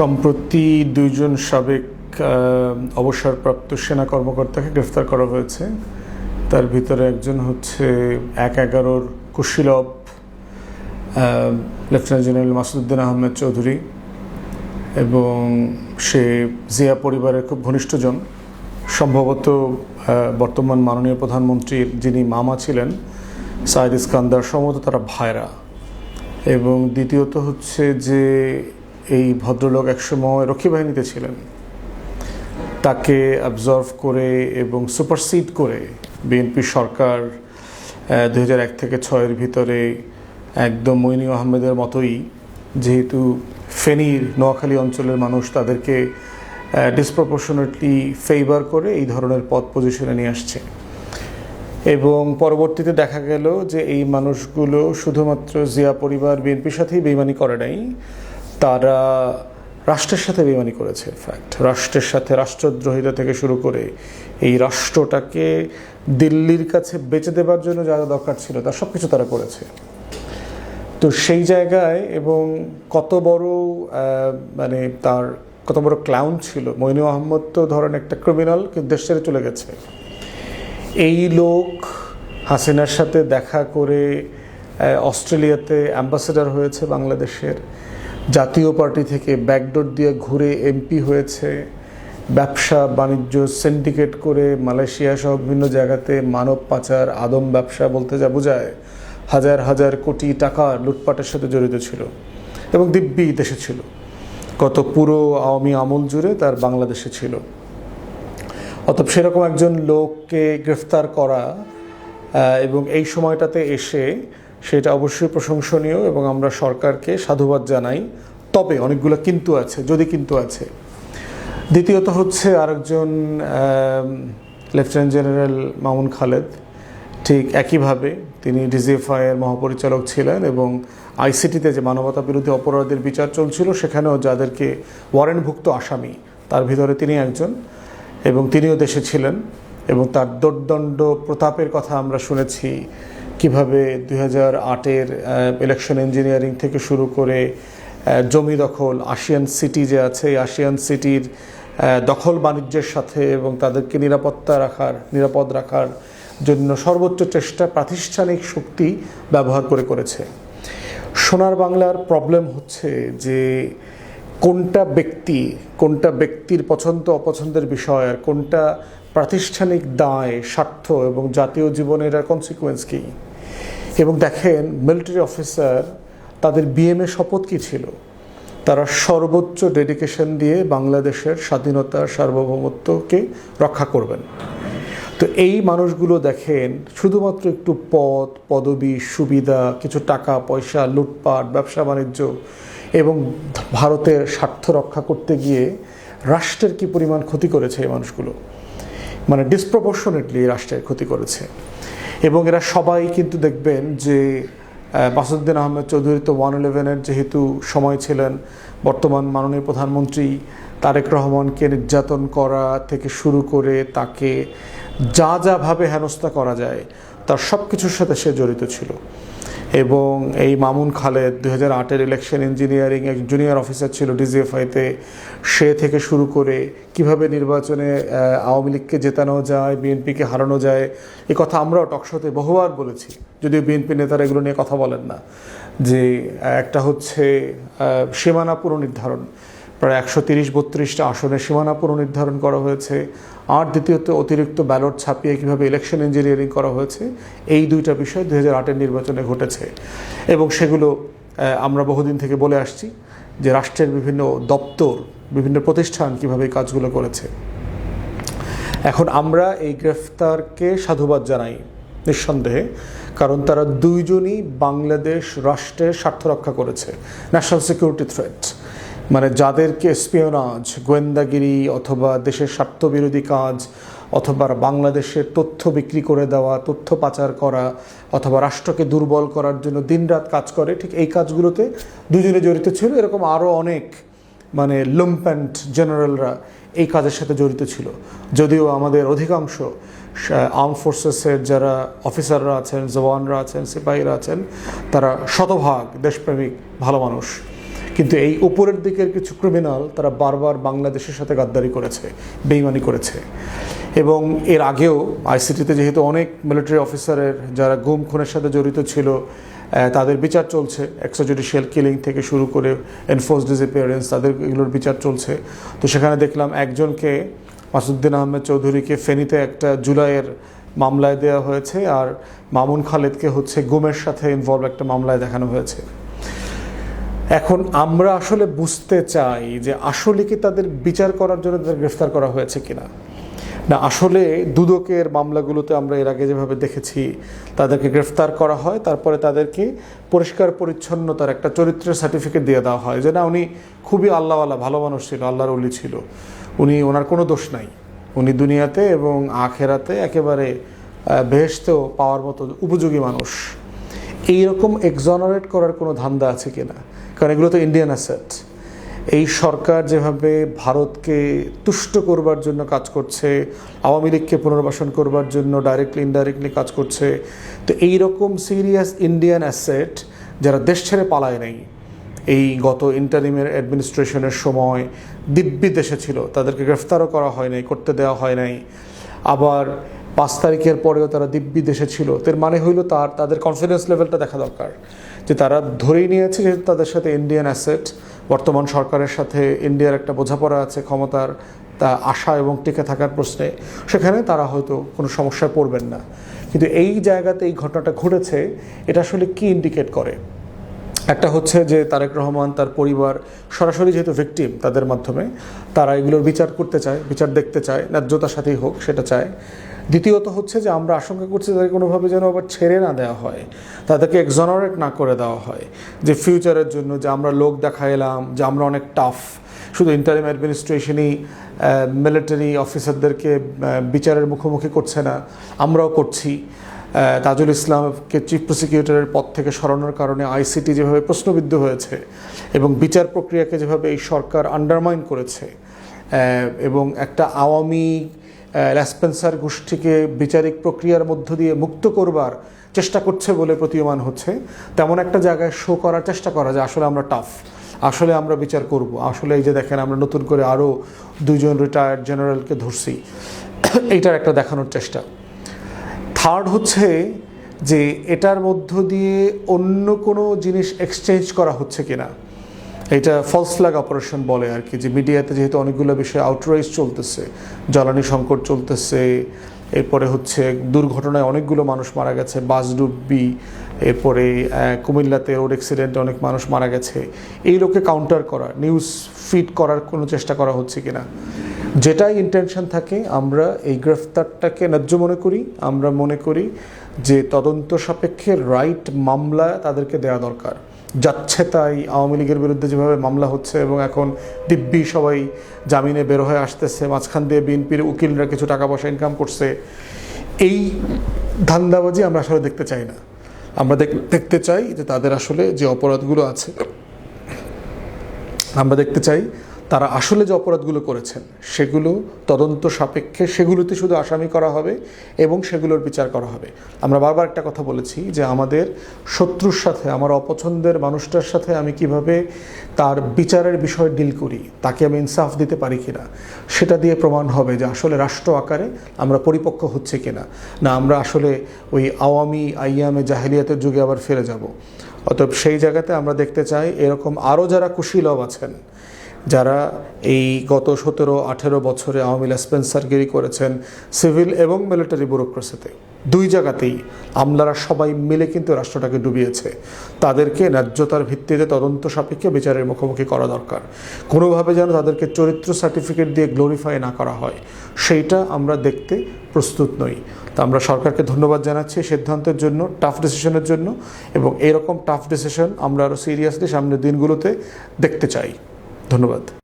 সম্প্রতি দুইজন সাবেক অবসরপ্রাপ্ত সেনা কর্মকর্তাকে গ্রেফতার করা হয়েছে। তার ভিতরে একজন হচ্ছে ১/১১-র কুশীলব লেফটেন্যান্ট জেনারেল মাসুদউদ্দিন আহমেদ চৌধুরী, এবং সে জিয়া পরিবারের খুব ঘনিষ্ঠজন। সম্ভবত বর্তমান মাননীয় প্রধানমন্ত্রীর যিনি মামা ছিলেন সাইদ ইস্কান্দার, সম্ভবত তারা ভাইরা। এবং দ্বিতীয়ত হচ্ছে যে এই ভদ্রলোক একসময় রক্ষী বাহিনীতে ছিলেন, তাকে অ্যাবজর্ভ করে এবং সুপারসিড করে বিএনপি সরকার ২০০১ থেকে ২০০৬-এর ভিতরে একদম মইনু আহমেদের মতোই, যেহেতু ফেনীর নোয়াখালী অঞ্চলের মানুষ, তাদেরকে ডিসপ্রপোর্শনেটলি ফেভার করে এই ধরনের পদ পজিশনে নিয়ে আসছে। এবং পরবর্তীতে দেখা গেল যে এই মানুষগুলো শুধুমাত্র জিয়া পরিবার বিএনপির সাথেই বেইমানি করে নাই, তারা রাষ্ট্রের সাথে বেইমানি করেছে। ইনফ্যাক্ট রাষ্ট্রের সাথে রাষ্ট্রদ্রোহিতা থেকে শুরু করে এই রাষ্ট্রটাকে দিল্লির কাছে বেচে দেবার জন্য যা দরকার ছিল তার সব কিছু তারা করেছে। তো সেই জায়গায় এবং কত বড় তার কত বড় ক্লাউন ছিল মইনু আহমদ, তো ধরেন একটা ক্রিমিনাল, কিন্তু দেশ ছেড়ে চলে গেছে। এই লোক হাসিনার সাথে দেখা করে অস্ট্রেলিয়াতে অ্যাম্বাসেডর হয়েছে বাংলাদেশের, জাতীয় পার্টি থেকে ব্যাকডোর দিয়ে ঘুরে এমপি হয়েছে, ব্যবসা বাণিজ্য সিন্ডিকেট করে মালয়েশিয়া সহ বিভিন্ন জায়গাতে মানব পাচার, আদম ব্যবসা বলতে যা বোঝায়, হাজার হাজার কোটি টাকা লুটপাটের সাথে জড়িত ছিল এবং দিব্যি দেশে ছিল। কত পুরো আওয়ামী আমল জুড়ে তার বাংলাদেশে ছিল। অতএব সেরকম একজন লোককে গ্রেফতার করা এবং এই সময়টাতে এসে, সেটা অবশ্যই প্রশংসনীয় এবং আমরা সরকারকে সাধুবাদ জানাই। তবে অনেকগুলো কিন্তু আছে, যদি কিন্তু আছে। দ্বিতীয়ত হচ্ছে আরেকজন লেফটেন্যান্ট জেনারেল মামুন খালেদ, ঠিক একইভাবে তিনি ডিজিএফআইয়ের মহাপরিচালক ছিলেন এবং আইসিটিতে যে মানবতা বিরোধী অপরাধের বিচার চলছিল সেখানেও যাদেরকে ওয়ারেন্টভুক্ত আসামি, তার ভিতরে তিনি একজন, এবং তিনিও দেশে ছিলেন। এবং তার দোর্দণ্ড প্রতাপের কথা আমরা শুনেছি, কিভাবে ২০০৮-এর ইলেকশন ইঞ্জিনিয়ারিং থেকে শুরু করে জমি দখল, আশিয়ান সিটি যে আছে, এই আশিয়ান সিটির দখল বাণিজ্যের সাথে এবং তাদেরকে নিরাপদ রাখার জন্য সর্বোচ্চ চেষ্টা প্রাতিষ্ঠানিক শক্তি ব্যবহার করেছে। সোনার বাংলার প্রবলেম হচ্ছে যে কোনটা ব্যক্তির পছন্দ অপছন্দের বিষয়, আর কোনটা প্রাতিষ্ঠানিক দায়, স্বার্থ এবং জাতীয় জীবনের কনসিকুয়েন্স কী। এবং দেখেন, মিলিটারি অফিসার তাদের বিএমএ শপথ কী ছিল? তারা সর্বোচ্চ ডেডিকেশন দিয়ে বাংলাদেশের স্বাধীনতার সার্বভৌমত্বকে রক্ষা করবেন। তো এই মানুষগুলো দেখেন শুধুমাত্র একটু পদবি, সুবিধা, কিছু টাকা পয়সা, লুটপাট, ব্যবসা বাণিজ্য এবং ভারতের স্বার্থ রক্ষা করতে গিয়ে রাষ্ট্রের কি পরিমাণ ক্ষতি করেছে এই মানুষগুলো, ডিসপ্রপোর্শনেটলি রাষ্ট্রের ক্ষতি করেছে। এবং এরা সবাই কিন্তু দেখবেন যে মাসুদউদ্দিন আহমেদ চৌধুরী তো 1/11-এর যেহেতু সময় ছিলেন, বর্তমান মাননীয় প্রধানমন্ত্রী তারেক রহমানকে নির্যাতন করা থেকে শুরু করে তাকে যাভাবে হেনস্থা করা যায় তার সব কিছুর সাথে সে জড়িত ছিল। এবং এই মামুন খালেদ ২০০৮-এর ইলেকশন ইঞ্জিনিয়ারিং এক জুনিয়র অফিসার ছিল ডিজিএফআইতে, সে থেকে শুরু করে কিভাবে নির্বাচনে আওয়ামী লীগকে জেতানো যায়, বিএনপিকে হারানো যায়, এই কথা আমরাও টকশোতে বহুবার বলেছি, যদিও বিএনপি নেতারা এগুলো নিয়ে কথা বলেন না। যে একটা হচ্ছে সীমানা পুনর্নির্ধারণ, প্রায় ১৩০-৩২টা আসনে সীমানা পুনর্নির্ধারণ করা হয়েছে, আর দ্বিতীয়ত অতিরিক্ত ব্যালট ছাপিয়ে কীভাবে ইলেকশন ইঞ্জিনিয়ারিং করা হয়েছে, এই দুইটা বিষয় ২০০৮-এর নির্বাচনে ঘটেছে। এবং সেগুলো আমরা বহুদিন থেকে বলে আসছি যে রাষ্ট্রের বিভিন্ন দপ্তর, বিভিন্ন প্রতিষ্ঠান কীভাবে এই কাজগুলো করেছে। এখন আমরা এই গ্রেফতারকে সাধুবাদ জানাই নিঃসন্দেহে, কারণ তারা দুইজনই বাংলাদেশ রাষ্ট্রের স্বার্থ রক্ষা করেছে, ন্যাশনাল সিকিউরিটি থ্রেট। যাদেরকে স্পিওনাজ, গোয়েন্দাগিরি অথবা দেশের স্বার্থবিরোধী কাজ অথবা বাংলাদেশের তথ্য বিক্রি করে দেওয়া, তথ্য পাচার করা অথবা রাষ্ট্রকে দুর্বল করার জন্য দিনরাত কাজ করে, ঠিক এই কাজগুলোতে দুজনে জড়িত ছিল। এরকম আরও অনেক লুম্প্যান্ট জেনারেলরা এই কাজের সাথে জড়িত ছিল। যদিও আমাদের অধিকাংশ আর্ম ফোর্সেসের যারা অফিসাররা আছেন, জওয়ানরা আছেন, সিপাহীরা আছেন, তারা শতভাগ দেশপ্রেমিক ভালো মানুষ, কিন্তু এই উপরের দিকের কিছু ক্রিমিনাল তারা বারবার বাংলাদেশের সাথে গাদ্দারি করেছে, বেইমানি করেছে। এবং এর আগেও আইসিটিতে যেহেতু অনেক মিলিটারি অফিসারের যারা গুম খুনের সাথে জড়িত ছিল তাদের বিচার চলছে, এক্সট্রাজুডিশিয়াল কিলিং থেকে শুরু করে এনফোর্সড ডিসঅ্যাপিয়ারেন্স, তাদের এগুলোর বিচার চলছে। তো সেখানে দেখলাম একজনকে, মাসুদ্দিন আহমেদ চৌধুরীকে ফেনীতে একটা জুলাইয়ের মামলায় দেওয়া হয়েছে, আর মামুন খালেদকে হচ্ছে গুমের সাথে ইনভলভ একটা মামলায় দেখানো হয়েছে। এখন আমরা আসলে বুঝতে চাই যে আসলে কি তাদের বিচার করার জন্য তাদের গ্রেফতার করা হয়েছে কিনা, না আসলে দুদকের মামলাগুলোতে আমরা এর আগে যেভাবে দেখেছি তাদেরকে গ্রেফতার করা হয়, তারপরে তাদেরকে পরিষ্কার পরিচ্ছন্নতার একটা চরিত্রের সার্টিফিকেট দিয়ে দেওয়া হয় যে না উনি খুবই আল্লাহওয়ালা ভালো মানুষ ছিল, আল্লাহর ওলি ছিল, ওনার কোনো দোষ নাই, উনি দুনিয়াতে এবং আখেরাতে একেবারে বেহেশতেও পাওয়ার মতো উপযোগী মানুষ। এইরকম এক্সঅনারেট করার কোনো ধান্দা আছে কিনা? কারণ এগুলো তো ইন্ডিয়ান অ্যাসেট। এই সরকার যেভাবে ভারতকে তুষ্ট করবার জন্য কাজ করছে, আওয়ামী লীগকে পুনর্বাসন করবার জন্য ডাইরেক্টলি ইনডাইরেক্টলি কাজ করছে, তো এইরকম সিরিয়াস ইন্ডিয়ান অ্যাসেট যারা দেশ ছেড়ে পালায় নাই, এই গত ইন্টারিমের অ্যাডমিনিস্ট্রেশনের সময় দিব্যি দেশে ছিল, তাদেরকে গ্রেফতারও করা হয় নাই, করতে দেওয়া হয় নাই, আবার 5 তারিখের পরেও তারা দিব্যি দেশে ছিল। এর মানে হইল তাদের কনফিডেন্স লেভেলটা দেখা দরকার, যে তারা ধরেই নিয়েছে যেহেতু তাদের সাথে ইন্ডিয়ান অ্যাসেট, বর্তমান সরকারের সাথে ইন্ডিয়ার একটা বোঝাপড়া আছে ক্ষমতার তা আশা এবং টিকে থাকার প্রশ্নে, সেখানে তারা হয়তো কোনো সমস্যায় পড়বেন না। কিন্তু এই জায়গাতে এই ঘটনাটা ঘটেছে, এটা আসলে কি ইন্ডিকেট করে? একটা হচ্ছে যে তারেক রহমান তার পরিবার সরাসরি যেহেতু ভিকটিম, তাদের মাধ্যমে তারা এগুলোর বিচার করতে চায়, বিচার দেখতে চায়, ন্যায্যতার সাথেই হোক সেটা চায়। দ্বিতীয়ত হচ্ছে যে আমরা আশঙ্কা করছি তাদের কোনোভাবে যেন আবার ছেড়ে না দেওয়া হয়, তাদেরকে এক্সঅনারেট না করে দেওয়া হয়, যে ফিউচারের জন্য যে আমরা লোক দেখাইলাম যে আমরা অনেক টাফ, শুধু ইন্টারিম অ্যাডমিনিস্ট্রেশনই মিলিটারি অফিসারদেরকে বিচারের মুখোমুখি করছে না, আমরাও করছি। তাজুল ইসলামকে চিফ প্রসিকিউটরের পদ থেকে সরানোর কারণে আইসিটি যেভাবে প্রশ্নবিদ্ধ হয়েছে এবং বিচার প্রক্রিয়াকে যেভাবে এই সরকার আন্ডারমাইন করেছে এবং একটা আওয়ামী ল্যাসপেন্সার গোষ্ঠীকে বিচারিক প্রক্রিয়ার মধ্য দিয়ে মুক্ত করবার চেষ্টা করছে বলে প্রতীয়মান হচ্ছে, তেমন একটা জায়গায় শো করার চেষ্টা করা যে আসলে আমরা টাফ, আসলে আমরা বিচার করব, আসলে এই যে দেখেন আমরা নতুন করে আরও 2 জন রিটায়ার্ড জেনারেলকে ধরছি, এইটার একটা দেখানোর চেষ্টা। থার্ড হচ্ছে যে এটার মধ্য দিয়ে অন্য কোনো জিনিস এক্সচেঞ্জ করা হচ্ছে কিনা, এটা ফলস ফ্ল্যাগ অপারেশন বলে আর কি, যে মিডিয়াতে যেহেতু অনেকগুলো বিষয়ে আউটরাইজ চলতেছে, জ্বালানি সংকট চলতেছে, এরপরে হচ্ছে দুর্ঘটনায় অনেকগুলো মানুষ মারা গেছে, বাস ডুবি, এরপরে কুমিল্লাতে রোড অ্যাক্সিডেন্টে অনেক মানুষ মারা গেছে, এই লোকে কাউন্টার করা, নিউজ ফিড করার কোনো চেষ্টা করা হচ্ছে কিনা। যেটাই ইন্টেনশন থাকে, আমরা এই গ্রেফতারটাকে ন্যায্য মনে করি। আমরা মনে করি যে তদন্ত সাপেক্ষে রাইট মামলা তাদেরকে দেওয়া দরকার। যাচ্ছে তাই আওয়ামী লীগের বিরুদ্ধে যেভাবে মামলা হচ্ছে এবং এখন দিব্যি সবাই জামিনে বের হয়ে আসতেছে, মাঝখান দিয়ে বিএনপির উকিলরা কিছু টাকা পয়সা ইনকাম করছে, এই ধান্দাবাজি আমরা আসলে দেখতে চাই না। আমরা দেখতে চাই যে তাদের আসলে যে অপরাধগুলো আছে, আমরা দেখতে চাই তারা আসলে যে অপরাধগুলো করেছেন সেগুলো তদন্ত সাপেক্ষে সেগুলোতে শুধু আসামি করা হবে এবং সেগুলোর বিচার করা হবে। আমরা বারবার একটা কথা বলেছি যে আমাদের শত্রুর সাথে, আমার অপছন্দের মানুষটার সাথে আমি কিভাবে তার বিচারের বিষয় ডিল করি, তাকে আমি ইনসাফ দিতে পারি কিনা, সেটা দিয়ে প্রমাণ হবে যে আসলে রাষ্ট্র আকারে আমরা পরিপক্ক হচ্ছে কিনা, না আমরা আসলে ওই আওয়ামী আইয়ামে জাহেলিয়াতের যুগে আবার ফিরে যাব। অতএব সেই জায়গাতে আমরা দেখতে চাই এরকম আরও যারা কুশীলব আছেন, যারা এই গত 17-18 বছরে আওয়ামী ল্যাসপেন্সারগিরি করেছেন সিভিল এবং মিলিটারি ব্যুরোক্রেসিতে, 2 জায়গাতেই আমলারা সবাই মিলে কিন্তু রাষ্ট্রটাকে ডুবিয়েছে, তাদেরকে ন্যায্যতার ভিত্তিতে তদন্ত সাপেক্ষে বিচারের মুখোমুখি করা দরকার। কোনোভাবে যেন তাদেরকে চরিত্র সার্টিফিকেট দিয়ে গ্লোরিফাই না করা হয়, সেইটা আমরা দেখতে প্রস্তুত নই। তা আমরা সরকারকে ধন্যবাদ জানাচ্ছি সিদ্ধান্তের জন্য, টাফ ডিসিশনের জন্য, এবং এরকম টাফ ডিসিশন আমরা আরও সিরিয়াসলি সামনের দিনগুলোতে দেখতে চাই। ধন্যবাদ।